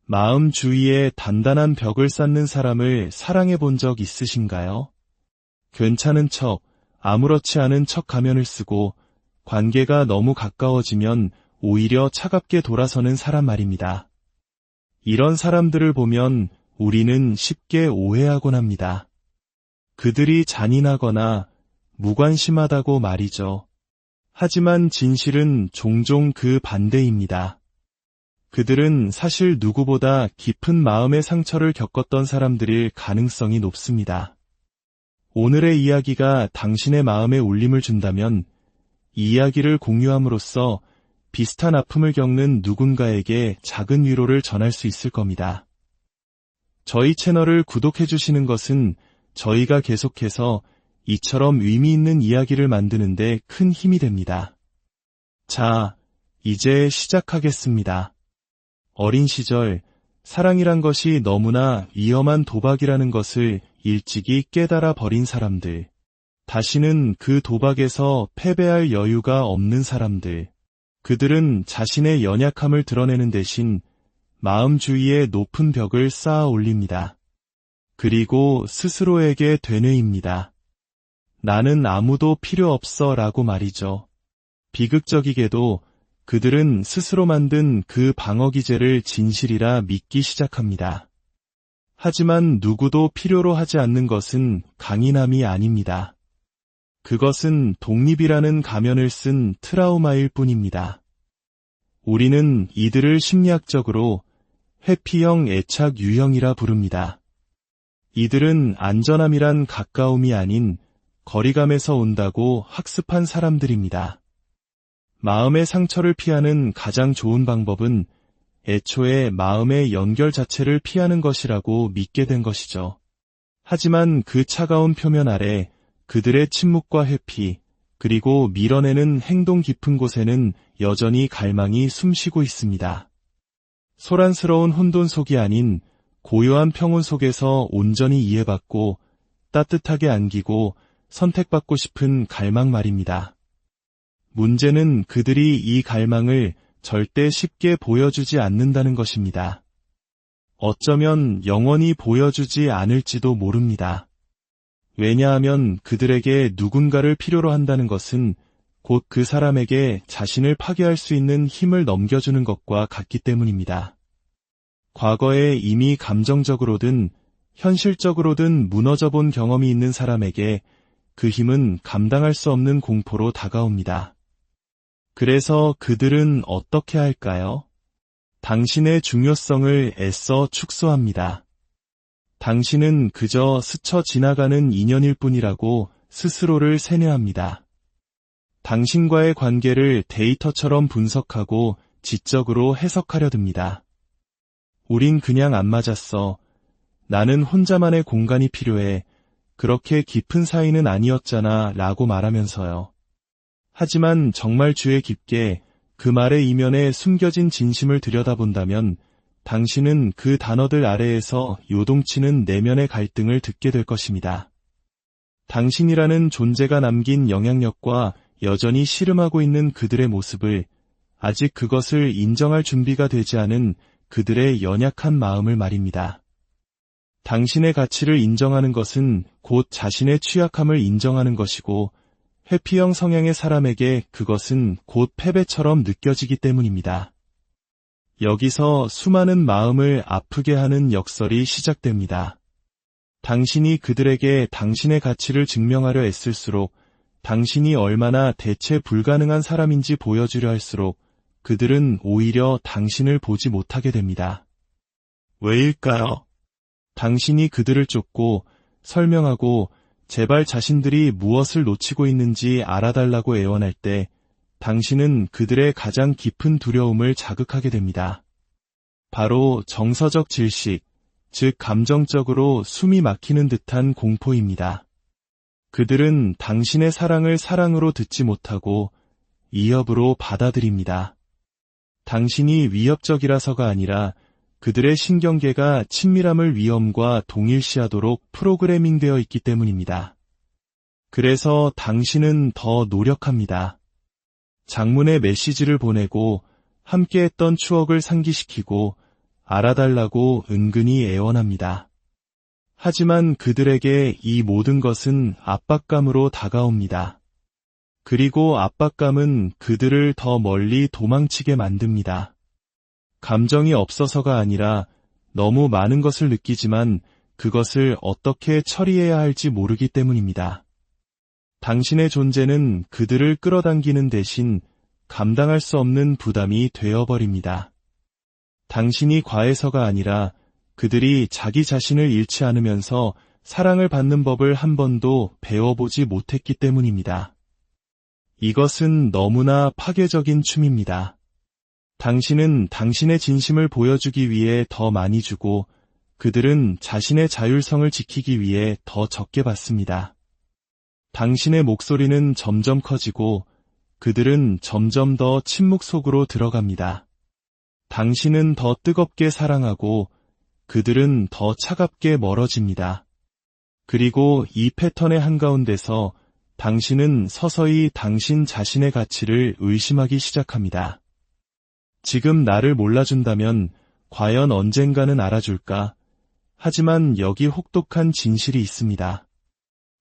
마음 주위에 단단한 벽을 쌓는 사람을 사랑해 본 적 있으신가요? 괜찮은 척, 아무렇지 않은 척 가면을 쓰고 관계가 너무 가까워지면 오히려 차갑게 돌아서는 사람 말입니다. 이런 사람들을 보면 우리는 쉽게 오해하곤 합니다. 그들이 잔인하거나 무관심하다고 말이죠. 하지만 진실은 종종 그 반대입니다. 그들은 사실 누구보다 깊은 마음의 상처를 겪었던 사람들일 가능성이 높습니다. 오늘의 이야기가 당신의 마음에 울림을 준다면 이 이야기를 공유함으로써 비슷한 아픔을 겪는 누군가에게 작은 위로를 전할 수 있을 겁니다. 저희 채널을 구독해 주시는 것은 저희가 계속해서 이처럼 의미 있는 이야기를 만드는 데 큰 힘이 됩니다. 자, 이제 시작하겠습니다. 어린 시절, 사랑이란 것이 너무나 위험한 도박이라는 것을 일찍이 깨달아 버린 사람들, 다시는 그 도박에서 패배할 여유가 없는 사람들, 그들은 자신의 연약함을 드러내는 대신 마음 주위에 높은 벽을 쌓아 올립니다. 그리고 스스로에게 되뇌입니다. 나는 아무도 필요 없어 라고 말이죠. 비극적이게도 그들은 스스로 만든 그 방어기제를 진실이라 믿기 시작합니다. 하지만 누구도 필요로 하지 않는 것은 강인함이 아닙니다. 그것은 독립이라는 가면을 쓴 트라우마일 뿐입니다. 우리는 이들을 심리학적으로 회피형 애착 유형이라 부릅니다. 이들은 안전함이란 가까움이 아닌 거리감에서 온다고 학습한 사람들입니다. 마음의 상처를 피하는 가장 좋은 방법은 애초에 마음의 연결 자체를 피하는 것이라고 믿게 된 것이죠. 하지만 그 차가운 표면 아래 그들의 침묵과 회피, 그리고 밀어내는 행동 깊은 곳에는 여전히 갈망이 숨쉬고 있습니다. 소란스러운 혼돈 속이 아닌 고요한 평온 속에서 온전히 이해받고 따뜻하게 안기고 선택받고 싶은 갈망 말입니다. 문제는 그들이 이 갈망을 절대 쉽게 보여주지 않는다는 것입니다. 어쩌면 영원히 보여주지 않을지도 모릅니다. 왜냐하면 그들에게 누군가를 필요로 한다는 것은 곧 그 사람에게 자신을 파괴할 수 있는 힘을 넘겨주는 것과 같기 때문입니다. 과거에 이미 감정적으로든 현실적으로든 무너져 본 경험이 있는 사람에게 그 힘은 감당할 수 없는 공포로 다가옵니다. 그래서 그들은 어떻게 할까요? 당신의 중요성을 애써 축소합니다. 당신은 그저 스쳐 지나가는 인연일 뿐이라고 스스로를 세뇌합니다. 당신과의 관계를 데이터처럼 분석하고 지적으로 해석하려 듭니다. 우린 그냥 안 맞았어. 나는 혼자만의 공간이 필요해. 그렇게 깊은 사이는 아니었잖아 라고 말하면서요. 하지만 정말 주의 깊게 그 말의 이면에 숨겨진 진심을 들여다본다면 당신은 그 단어들 아래에서 요동치는 내면의 갈등을 듣게 될 것입니다. 당신이라는 존재가 남긴 영향력과 여전히 씨름하고 있는 그들의 모습을, 아직 그것을 인정할 준비가 되지 않은 그들의 연약한 마음을 말입니다. 당신의 가치를 인정하는 것은 곧 자신의 취약함을 인정하는 것이고, 회피형 성향의 사람에게 그것은 곧 패배처럼 느껴지기 때문입니다. 여기서 수많은 마음을 아프게 하는 역설이 시작됩니다. 당신이 그들에게 당신의 가치를 증명하려 애쓸수록, 당신이 얼마나 대체 불가능한 사람인지 보여주려 할수록 그들은 오히려 당신을 보지 못하게 됩니다. 왜일까요? 당신이 그들을 쫓고 설명하고 제발 자신들이 무엇을 놓치고 있는지 알아달라고 애원할 때 당신은 그들의 가장 깊은 두려움을 자극하게 됩니다. 바로 정서적 질식, 즉 감정적으로 숨이 막히는 듯한 공포입니다. 그들은 당신의 사랑을 사랑으로 듣지 못하고 위협으로 받아들입니다. 당신이 위협적이라서가 아니라 그들의 신경계가 친밀함을 위험과 동일시하도록 프로그래밍되어 있기 때문입니다. 그래서 당신은 더 노력합니다. 장문의 메시지를 보내고 함께했던 추억을 상기시키고 알아달라고 은근히 애원합니다. 하지만 그들에게 이 모든 것은 압박감으로 다가옵니다. 그리고 압박감은 그들을 더 멀리 도망치게 만듭니다. 감정이 없어서가 아니라 너무 많은 것을 느끼지만 그것을 어떻게 처리해야 할지 모르기 때문입니다. 당신의 존재는 그들을 끌어당기는 대신 감당할 수 없는 부담이 되어버립니다. 당신이 과해서가 아니라 그들이 자기 자신을 잃지 않으면서 사랑을 받는 법을 한 번도 배워보지 못했기 때문입니다. 이것은 너무나 파괴적인 춤입니다. 당신은 당신의 진심을 보여주기 위해 더 많이 주고 그들은 자신의 자율성을 지키기 위해 더 적게 받습니다. 당신의 목소리는 점점 커지고 그들은 점점 더 침묵 속으로 들어갑니다. 당신은 더 뜨겁게 사랑하고 그들은 더 차갑게 멀어집니다. 그리고 이 패턴의 한가운데서 당신은 서서히 당신 자신의 가치를 의심하기 시작합니다. 지금 나를 몰라준다면 과연 언젠가는 알아줄까? 하지만 여기 혹독한 진실이 있습니다.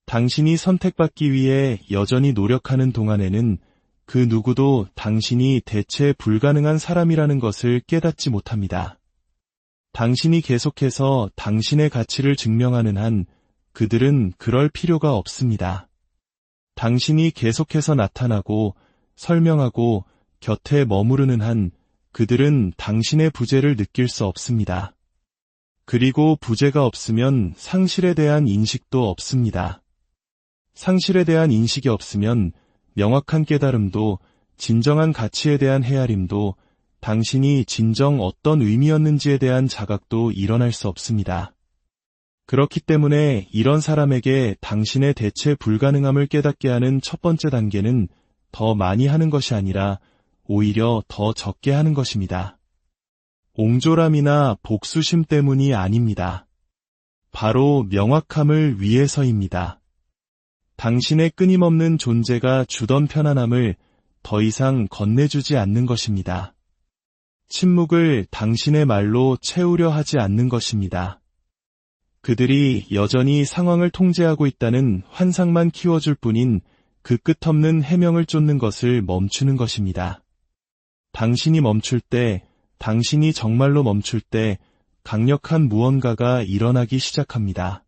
당신이 선택받기 위해 여전히 노력하는 동안에는 그 누구도 당신이 대체 불가능한 사람이라는 것을 깨닫지 못합니다. 당신이 계속해서 당신의 가치를 증명하는 한 그들은 그럴 필요가 없습니다. 당신이 계속해서 나타나고 설명하고 곁에 머무르는 한 그들은 당신의 부재를 느낄 수 없습니다. 그리고 부재가 없으면 상실에 대한 인식도 없습니다. 상실에 대한 인식이 없으면 명확한 깨달음도 진정한 가치에 대한 헤아림도 당신이 진정 어떤 의미였는지에 대한 자각도 일어날 수 없습니다. 그렇기 때문에 이런 사람에게 당신의 대체 불가능함을 깨닫게 하는 첫 번째 단계는 더 많이 하는 것이 아니라 오히려 더 적게 하는 것입니다. 옹졸함이나 복수심 때문이 아닙니다. 바로 명확함을 위해서입니다. 당신의 끊임없는 존재가 주던 편안함을 더 이상 건네주지 않는 것입니다. 침묵을 당신의 말로 채우려 하지 않는 것입니다. 그들이 여전히 상황을 통제하고 있다는 환상만 키워줄 뿐인 그 끝없는 해명을 쫓는 것을 멈추는 것입니다. 당신이 멈출 때, 당신이 정말로 멈출 때 강력한 무언가가 일어나기 시작합니다.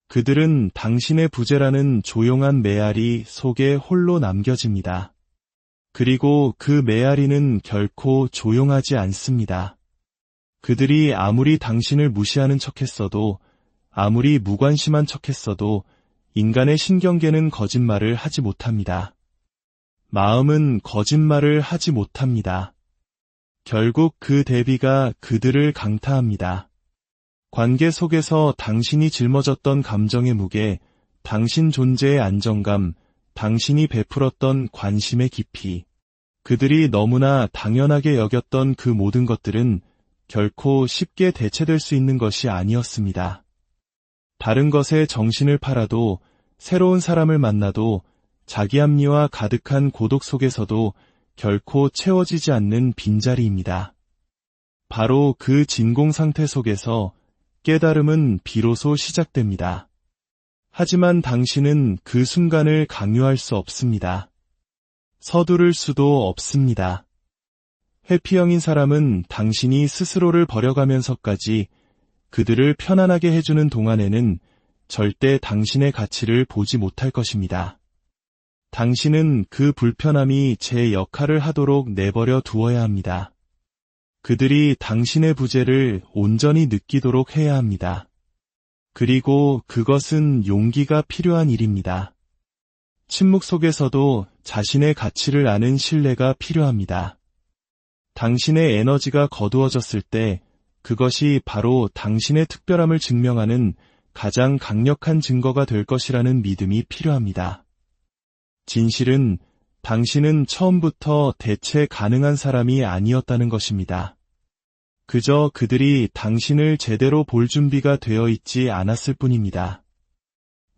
그들은 당신의 부재라는 조용한 메아리 속에 홀로 남겨집니다. 그리고 그 메아리는 결코 조용하지 않습니다. 그들이 아무리 당신을 무시하는 척했어도, 아무리 무관심한 척했어도 인간의 신경계는 거짓말을 하지 못합니다. 마음은 거짓말을 하지 못합니다. 결국 그 대비가 그들을 강타합니다. 관계 속에서 당신이 짊어졌던 감정의 무게, 당신 존재의 안정감, 당신이 베풀었던 관심의 깊이, 그들이 너무나 당연하게 여겼던 그 모든 것들은 결코 쉽게 대체될 수 있는 것이 아니었습니다. 다른 것에 정신을 팔아도, 새로운 사람을 만나도, 자기 합리화 가득한 고독 속에서도 결코 채워지지 않는 빈자리입니다. 바로 그 진공 상태 속에서 깨달음은 비로소 시작됩니다. 하지만 당신은 그 순간을 강요할 수 없습니다. 서두를 수도 없습니다. 회피형인 사람은 당신이 스스로를 버려가면서까지 그들을 편안하게 해주는 동안에는 절대 당신의 가치를 보지 못할 것입니다. 당신은 그 불편함이 제 역할을 하도록 내버려 두어야 합니다. 그들이 당신의 부재를 온전히 느끼도록 해야 합니다. 그리고 그것은 용기가 필요한 일입니다. 침묵 속에서도 자신의 가치를 아는 신뢰가 필요합니다. 당신의 에너지가 거두어졌을 때 그것이 바로 당신의 특별함을 증명하는 가장 강력한 증거가 될 것이라는 믿음이 필요합니다. 진실은 당신은 처음부터 대체 가능한 사람이 아니었다는 것입니다. 그저 그들이 당신을 제대로 볼 준비가 되어 있지 않았을 뿐입니다.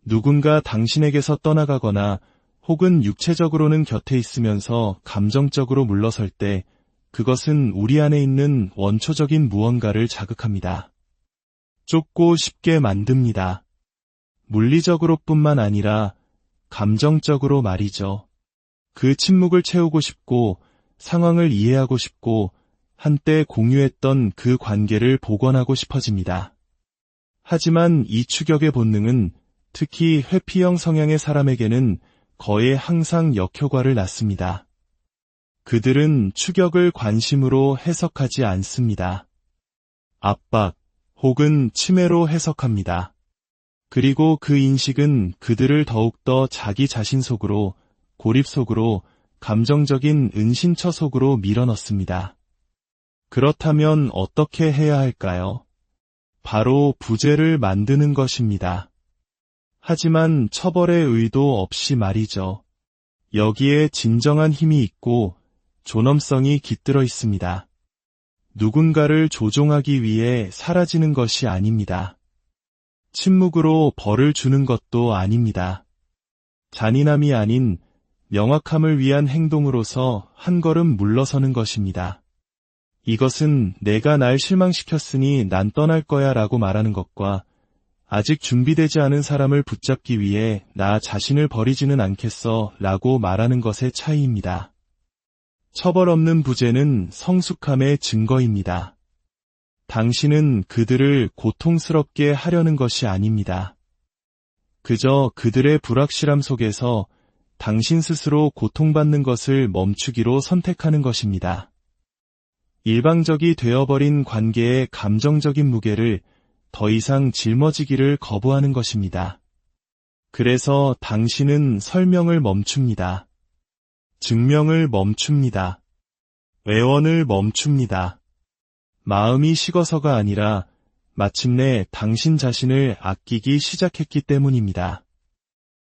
누군가 당신에게서 떠나가거나 혹은 육체적으로는 곁에 있으면서 감정적으로 물러설 때 그것은 우리 안에 있는 원초적인 무언가를 자극합니다. 쫓고 싶게 만듭니다. 물리적으로뿐만 아니라 감정적으로 말이죠. 그 침묵을 채우고 싶고 상황을 이해하고 싶고 한때 공유했던 그 관계를 복원하고 싶어집니다. 하지만 이 추격의 본능은 특히 회피형 성향의 사람에게는 거의 항상 역효과를 낳습니다. 그들은 추격을 관심으로 해석하지 않습니다. 압박 혹은 침해로 해석합니다. 그리고 그 인식은 그들을 더욱더 자기 자신 속으로, 고립 속으로, 감정적인 은신처 속으로 밀어넣습니다. 그렇다면 어떻게 해야 할까요? 바로 부재를 만드는 것입니다. 하지만 처벌의 의도 없이 말이죠. 여기에 진정한 힘이 있고 존엄성이 깃들어 있습니다. 누군가를 조종하기 위해 사라지는 것이 아닙니다. 침묵으로 벌을 주는 것도 아닙니다. 잔인함이 아닌 명확함을 위한 행동으로서 한 걸음 물러서는 것입니다. 이것은 내가 날 실망시켰으니 난 떠날 거야 라고 말하는 것과 아직 준비되지 않은 사람을 붙잡기 위해 나 자신을 버리지는 않겠어 라고 말하는 것의 차이입니다. 처벌 없는 부재는 성숙함의 증거입니다. 당신은 그들을 고통스럽게 하려는 것이 아닙니다. 그저 그들의 불확실함 속에서 당신 스스로 고통받는 것을 멈추기로 선택하는 것입니다. 일방적이 되어버린 관계의 감정적인 무게를 더 이상 짊어지기를 거부하는 것입니다. 그래서 당신은 설명을 멈춥니다. 증명을 멈춥니다. 애원을 멈춥니다. 마음이 식어서가 아니라 마침내 당신 자신을 아끼기 시작했기 때문입니다.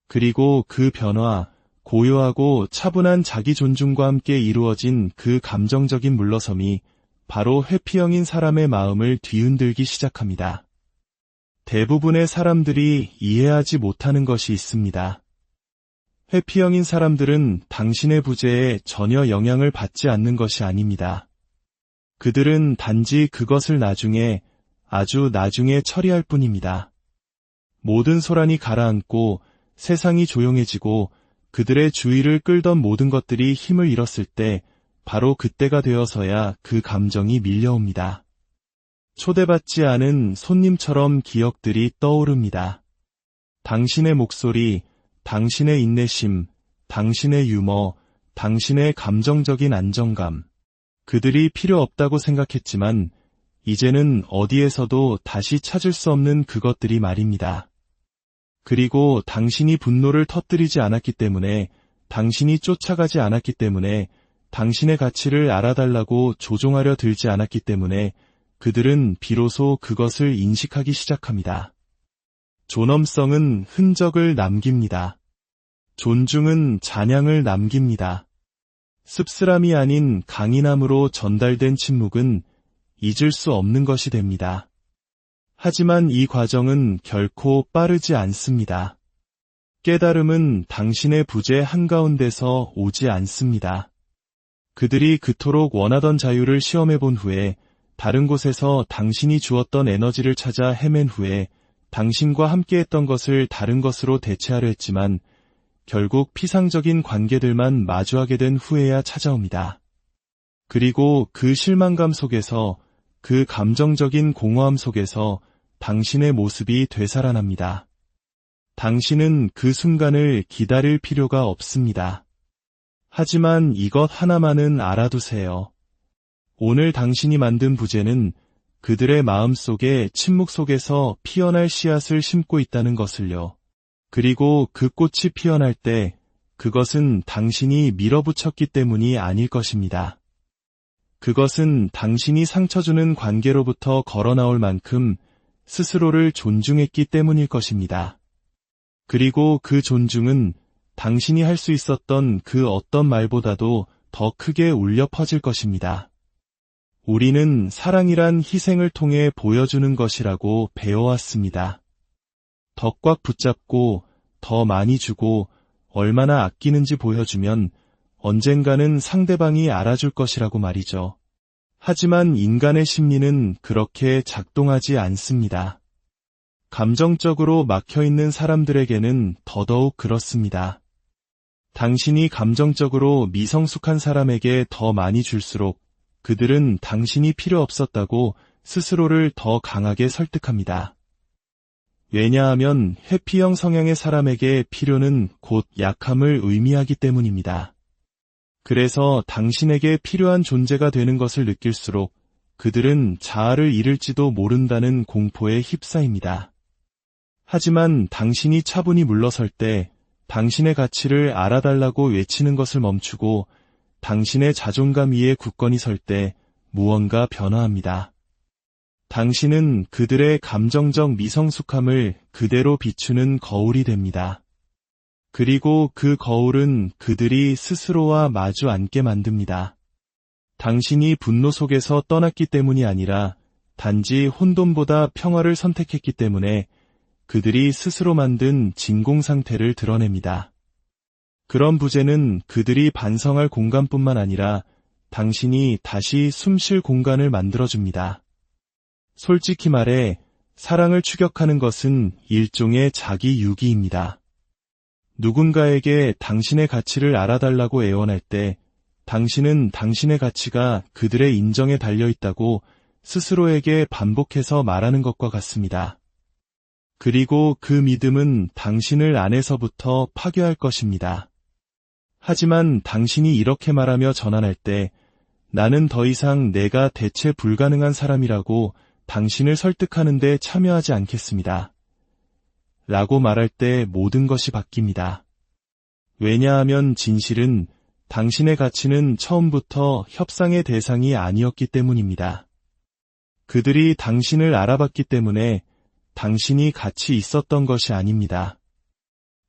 그리고 그 변화, 고요하고 차분한 자기 존중과 함께 이루어진 그 감정적인 물러섬이 바로 회피형인 사람의 마음을 뒤흔들기 시작합니다. 대부분의 사람들이 이해하지 못하는 것이 있습니다. 회피형인 사람들은 당신의 부재에 전혀 영향을 받지 않는 것이 아닙니다. 그들은 단지 그것을 나중에, 아주 나중에 처리할 뿐입니다. 모든 소란이 가라앉고 세상이 조용해지고 그들의 주의를 끌던 모든 것들이 힘을 잃었을 때 바로 그때가 되어서야 그 감정이 밀려옵니다. 초대받지 않은 손님처럼 기억들이 떠오릅니다. 당신의 목소리, 당신의 인내심, 당신의 유머, 당신의 감정적인 안정감. 그들이 필요 없다고 생각했지만 이제는 어디에서도 다시 찾을 수 없는 그것들이 말입니다. 그리고 당신이 분노를 터뜨리지 않았기 때문에, 당신이 쫓아가지 않았기 때문에, 당신의 가치를 알아달라고 조종하려 들지 않았기 때문에 그들은 비로소 그것을 인식하기 시작합니다. 존엄성은 흔적을 남깁니다. 존중은 잔향을 남깁니다. 씁쓸함이 아닌 강인함으로 전달된 침묵은 잊을 수 없는 것이 됩니다. 하지만 이 과정은 결코 빠르지 않습니다. 깨달음은 당신의 부재 한가운데서 오지 않습니다. 그들이 그토록 원하던 자유를 시험해 본 후에 다른 곳에서 당신이 주었던 에너지를 찾아 헤맨 후에 당신과 함께했던 것을 다른 것으로 대체하려 했지만 결국 피상적인 관계들만 마주하게 된 후에야 찾아옵니다. 그리고 그 실망감 속에서, 그 감정적인 공허함 속에서 당신의 모습이 되살아납니다. 당신은 그 순간을 기다릴 필요가 없습니다. 하지만 이것 하나만은 알아두세요. 오늘 당신이 만든 부재는 그들의 마음속에 침묵 속에서 피어날 씨앗을 심고 있다는 것을요. 그리고 그 꽃이 피어날 때 그것은 당신이 밀어붙였기 때문이 아닐 것입니다. 그것은 당신이 상처 주는 관계로부터 걸어나올 만큼 스스로를 존중했기 때문일 것입니다. 그리고 그 존중은 당신이 할 수 있었던 그 어떤 말보다도 더 크게 울려 퍼질 것입니다. 우리는 사랑이란 희생을 통해 보여주는 것이라고 배워왔습니다. 더 꽉 붙잡고 더 많이 주고 얼마나 아끼는지 보여주면 언젠가는 상대방이 알아줄 것이라고 말이죠. 하지만 인간의 심리는 그렇게 작동하지 않습니다. 감정적으로 막혀있는 사람들에게는 더더욱 그렇습니다. 당신이 감정적으로 미성숙한 사람에게 더 많이 줄수록 그들은 당신이 필요 없었다고 스스로를 더 강하게 설득합니다. 왜냐하면 회피형 성향의 사람에게 필요는 곧 약함을 의미하기 때문입니다. 그래서 당신에게 필요한 존재가 되는 것을 느낄수록 그들은 자아를 잃을지도 모른다는 공포에 휩싸입니다. 하지만 당신이 차분히 물러설 때 당신의 가치를 알아달라고 외치는 것을 멈추고 당신의 자존감 위에 굳건히 설 때 무언가 변화합니다. 당신은 그들의 감정적 미성숙함을 그대로 비추는 거울이 됩니다. 그리고 그 거울은 그들이 스스로와 마주 앉게 만듭니다. 당신이 분노 속에서 떠났기 때문이 아니라 단지 혼돈보다 평화를 선택했기 때문에 그들이 스스로 만든 진공 상태를 드러냅니다. 그런 부재는 그들이 반성할 공간뿐만 아니라 당신이 다시 숨 쉴 공간을 만들어줍니다. 솔직히 말해 사랑을 추격하는 것은 일종의 자기 유기입니다. 누군가에게 당신의 가치를 알아달라고 애원할 때 당신은 당신의 가치가 그들의 인정에 달려있다고 스스로에게 반복해서 말하는 것과 같습니다. 그리고 그 믿음은 당신을 안에서부터 파괴할 것입니다. 하지만 당신이 이렇게 말하며 전환할 때 나는 더 이상 내가 대체 불가능한 사람이라고 당신을 설득하는 데 참여하지 않겠습니다. 라고 말할 때 모든 것이 바뀝니다. 왜냐하면 진실은 당신의 가치는 처음부터 협상의 대상이 아니었기 때문입니다. 그들이 당신을 알아봤기 때문에 당신이 가치 있었던 것이 아닙니다.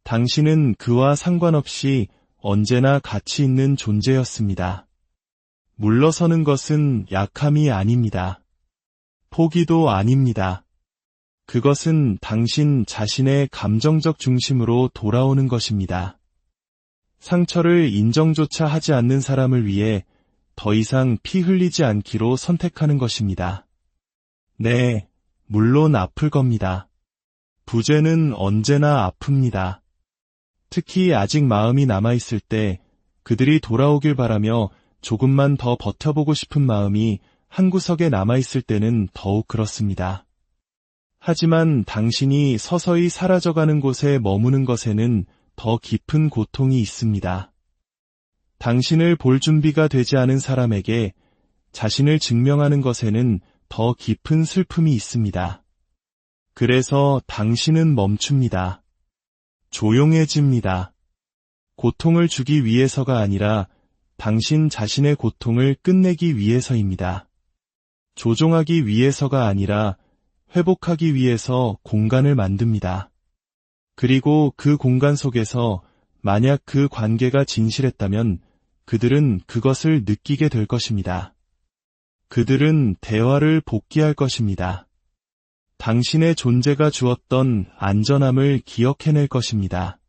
당신은 그와 상관없이 언제나 가치 있는 존재였습니다. 물러서는 것은 약함이 아닙니다. 포기도 아닙니다. 그것은 당신 자신의 감정적 중심으로 돌아오는 것입니다. 상처를 인정조차 하지 않는 사람을 위해 더 이상 피 흘리지 않기로 선택하는 것입니다. 네, 물론 아플 겁니다. 부재는 언제나 아픕니다. 특히 아직 마음이 남아있을 때 그들이 돌아오길 바라며 조금만 더 버텨보고 싶은 마음이 한구석에 남아있을 때는 더욱 그렇습니다. 하지만 당신이 서서히 사라져가는 곳에 머무는 것에는 더 깊은 고통이 있습니다. 당신을 볼 준비가 되지 않은 사람에게 자신을 증명하는 것에는 더 깊은 슬픔이 있습니다. 그래서 당신은 멈춥니다. 조용해집니다. 고통을 주기 위해서가 아니라 당신 자신의 고통을 끝내기 위해서입니다. 조종하기 위해서가 아니라 회복하기 위해서 공간을 만듭니다. 그리고 그 공간 속에서 만약 그 관계가 진실했다면 그들은 그것을 느끼게 될 것입니다. 그들은 대화를 복귀할 것입니다. 당신의 존재가 주었던 안전함을 기억해낼 것입니다.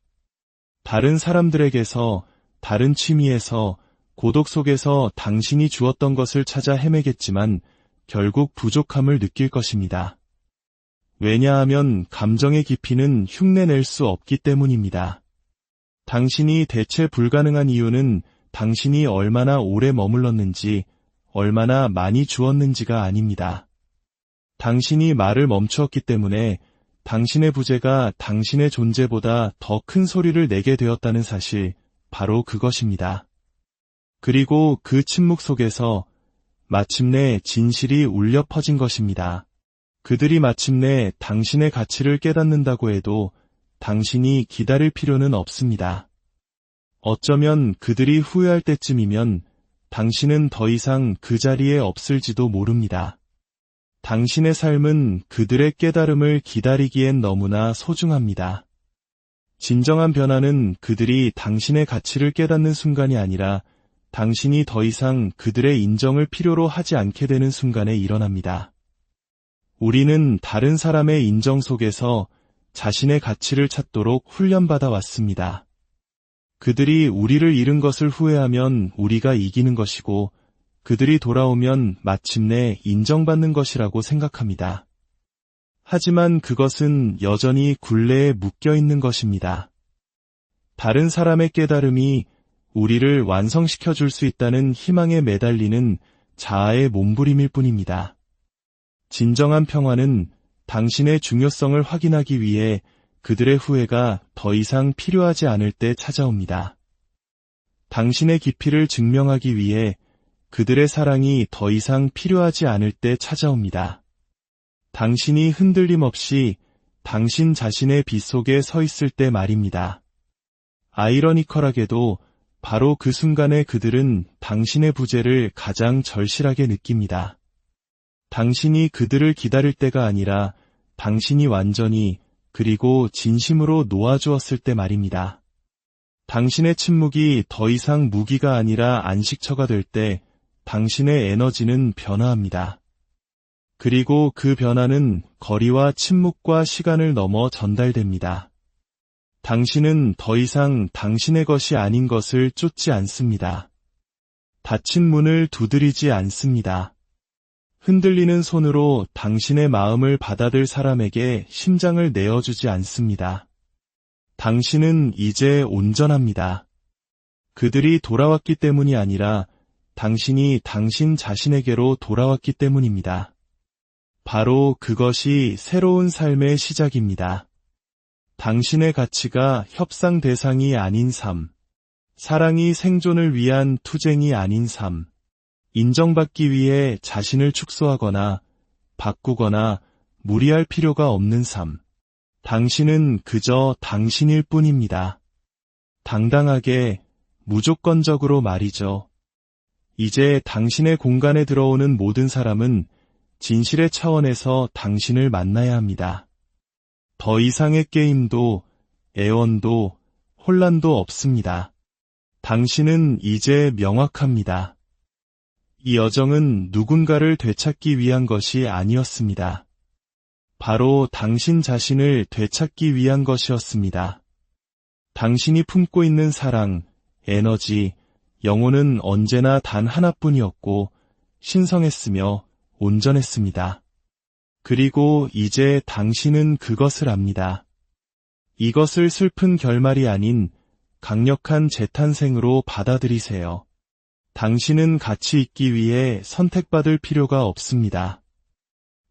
다른 사람들에게서, 다른 취미에서, 고독 속에서 당신이 주었던 것을 찾아 헤매겠지만 결국 부족함을 느낄 것입니다. 왜냐하면 감정의 깊이는 흉내낼 수 없기 때문입니다. 당신이 대체 불가능한 이유는 당신이 얼마나 오래 머물렀는지, 얼마나 많이 주었는지가 아닙니다. 당신이 말을 멈추었기 때문에 당신의 부재가 당신의 존재보다 더 큰 소리를 내게 되었다는 사실, 바로 그것입니다. 그리고 그 침묵 속에서 마침내 진실이 울려 퍼진 것입니다. 그들이 마침내 당신의 가치를 깨닫는다고 해도 당신이 기다릴 필요는 없습니다. 어쩌면 그들이 후회할 때쯤이면 당신은 더 이상 그 자리에 없을지도 모릅니다. 당신의 삶은 그들의 깨달음을 기다리기엔 너무나 소중합니다. 진정한 변화는 그들이 당신의 가치를 깨닫는 순간이 아니라 당신이 더 이상 그들의 인정을 필요로 하지 않게 되는 순간에 일어납니다. 우리는 다른 사람의 인정 속에서 자신의 가치를 찾도록 훈련받아 왔습니다. 그들이 우리를 잃은 것을 후회하면 우리가 이기는 것이고 그들이 돌아오면 마침내 인정받는 것이라고 생각합니다. 하지만 그것은 여전히 굴레에 묶여 있는 것입니다. 다른 사람의 깨달음이 우리를 완성시켜 줄 수 있다는 희망에 매달리는 자아의 몸부림일 뿐입니다. 진정한 평화는 당신의 중요성을 확인하기 위해 그들의 후회가 더 이상 필요하지 않을 때 찾아옵니다. 당신의 깊이를 증명하기 위해 그들의 사랑이 더 이상 필요하지 않을 때 찾아옵니다. 당신이 흔들림 없이 당신 자신의 빛 속에 서 있을 때 말입니다. 아이러니컬하게도 바로 그 순간에 그들은 당신의 부재를 가장 절실하게 느낍니다. 당신이 그들을 기다릴 때가 아니라 당신이 완전히 그리고 진심으로 놓아주었을 때 말입니다. 당신의 침묵이 더 이상 무기가 아니라 안식처가 될 때 당신의 에너지는 변화합니다. 그리고 그 변화는 거리와 침묵과 시간을 넘어 전달됩니다. 당신은 더 이상 당신의 것이 아닌 것을 쫓지 않습니다. 닫힌 문을 두드리지 않습니다. 흔들리는 손으로 당신의 마음을 받아들 사람에게 심장을 내어주지 않습니다. 당신은 이제 온전합니다. 그들이 돌아왔기 때문이 아니라 당신이 당신 자신에게로 돌아왔기 때문입니다. 바로 그것이 새로운 삶의 시작입니다. 당신의 가치가 협상 대상이 아닌 삶, 사랑이 생존을 위한 투쟁이 아닌 삶, 인정받기 위해 자신을 축소하거나 바꾸거나 무리할 필요가 없는 삶. 당신은 그저 당신일 뿐입니다. 당당하게, 무조건적으로 말이죠. 이제 당신의 공간에 들어오는 모든 사람은 진실의 차원에서 당신을 만나야 합니다. 더 이상의 게임도, 애원도, 혼란도 없습니다. 당신은 이제 명확합니다. 이 여정은 누군가를 되찾기 위한 것이 아니었습니다. 바로 당신 자신을 되찾기 위한 것이었습니다. 당신이 품고 있는 사랑, 에너지, 영혼은 언제나 단 하나뿐이었고 신성했으며 온전했습니다. 그리고 이제 당신은 그것을 압니다. 이것을 슬픈 결말이 아닌 강력한 재탄생으로 받아들이세요. 당신은 가치 있기 위해 선택받을 필요가 없습니다.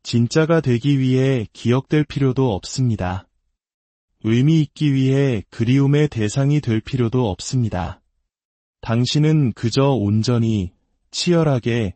진짜가 되기 위해 기억될 필요도 없습니다. 의미 있기 위해 그리움의 대상이 될 필요도 없습니다. 당신은 그저 온전히, 치열하게,